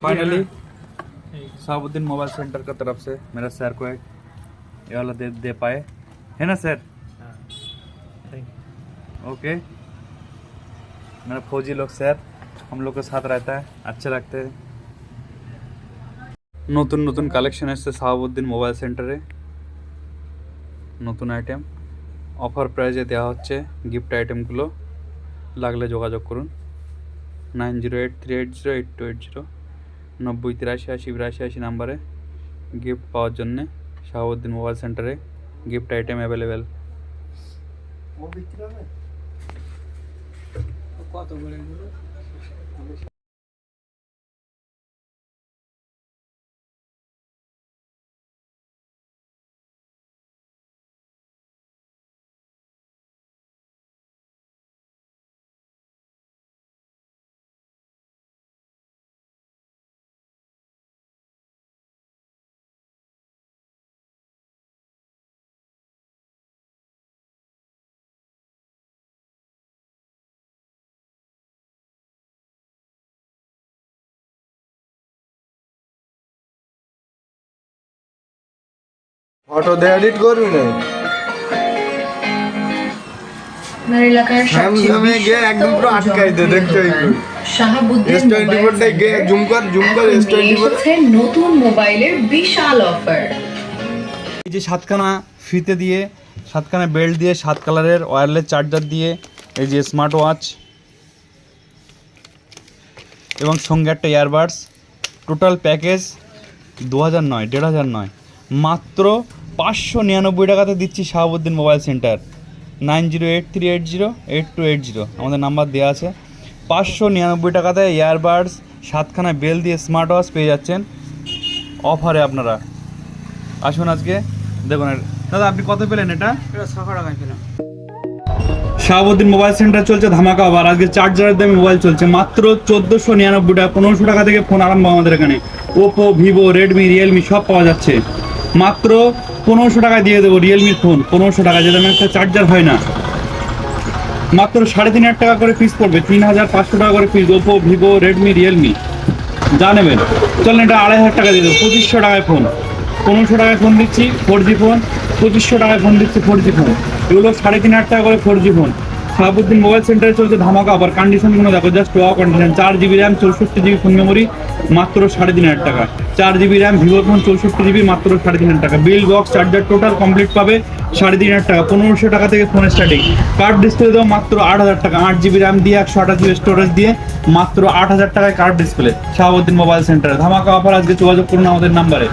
Finally Shahabuddin mobile centre की तरफ से मेरा सर को एक ये वाला दे पाए, है ना सर? ओके, मेरा फौजी लोग सर हम लोग के साथ रहता है, अच्छे लगते हैं। নতুন নতুন কালেকশন এসেছে শাহাবুদ্দিন মোবাইল সেন্টারে, নতুন আইটেম অফার প্রাইজে দেওয়া হচ্ছে। গিফট আইটেমগুলো লাগলে যোগাযোগ করুন 9083808280 9083808280 নাম্বারে গিফট পাওয়ার জন্য শাহাবুদ্দিন মোবাইল সেন্টারে গিফট আইটেম অ্যাভেলেবেল। কত বলে ফটো দিয়ে এডিট করবি না আপনার এলাকার সবচেয়ে আমি গিয়ে একদম পুরো আটকাই দে দেখতে হইবে। শাহাবুদ্দীন S24 টাই গিয়ে জুম কর S24 নতুন মোবাইলের বিশাল অফার। এই যে 7খানা ফিতে দিয়ে 7খানা বেল্ট দিয়ে 7 কালারের ওয়্যারলেস চার্জার দিয়ে এই যে স্মার্ট ওয়াচ এবং সঙ্গে একটা ইয়ারবাডস, টোটাল প্যাকেজ 2009 1509 মাত্র 599 টাকাতে দিচ্ছি শাহাবুদ্দীন মোবাইল সেন্টার। 9083808280 আমাদের নাম্বার দেওয়া আছে। 599 টাকাতে ইয়ারবাডস 7খানা বেল দিয়ে স্মার্ট ওয়াচ পেয়ে যাচ্ছেন অফারে। আপনারা আসুন আজকে দেখুন। দাদা আপনি কত পেলেন এটা? 600 টাকায় পেলাম। শাহাবুদ্দীন মোবাইল সেন্টার চলছে ধামাকা অফার। আজকে চার্জারের দামে মোবাইল চলছে মাত্র 1499 টাকা। 1500 টাকা থেকে ফোন আরম্ভ আমাদের এখানে। ওপো, ভিভো, রেডমি, রিয়েলমি সব পাওয়া যাচ্ছে। মাত্র 1500 টাকা দিয়ে দেবো রিয়েলমির ফোন। 1500 টাকা, যে দামে একটা চার্জার হয় না। মাত্র 3500 টাকা করে পিস পড়বে, 3500 টাকা করে piece. Oppo, Vivo, Redmi, Realme যা নেবেন। চলেন এটা 2500 টাকা দিয়ে দেবো। 2500 টাকায় ফোন। 1500 টাকায় ফোন দিচ্ছি 4G ফোন। 2500 টাকায় ফোন দিচ্ছি 4G ফোন। এগুলো 3500 টাকা করে 4G ফোন। শাহাবুদ্দীন মোবাইল সেন্টারে চলছে ধামাকা অফার। কন্ডিশনগুলো দেখো, just wow condition. 4GB RAM 64GB phone memory মাত্র 3500 টাকা। 4GB র্যাম ভিভোর ফোন 64GB মাত্র 3500 টাকা। Bill box charger total complete পাবে 3500 টাকা। 1500 টাকা থেকে ফোন স্টার্টিং। কার্ড ডিসপ্লে দেবো মাত্র 8000 টাকা। 8GB র্যাম দিয়ে 128GB স্টোরেজ দিয়ে মাত্র 8000 টাকায় কার্ড ডিসপ্লে। শাহাবুদ্দীন মোবাইল সেন্টারে ধামাকা অফার। আজকে যোগাযোগ করুন আমাদের নাম্বারে।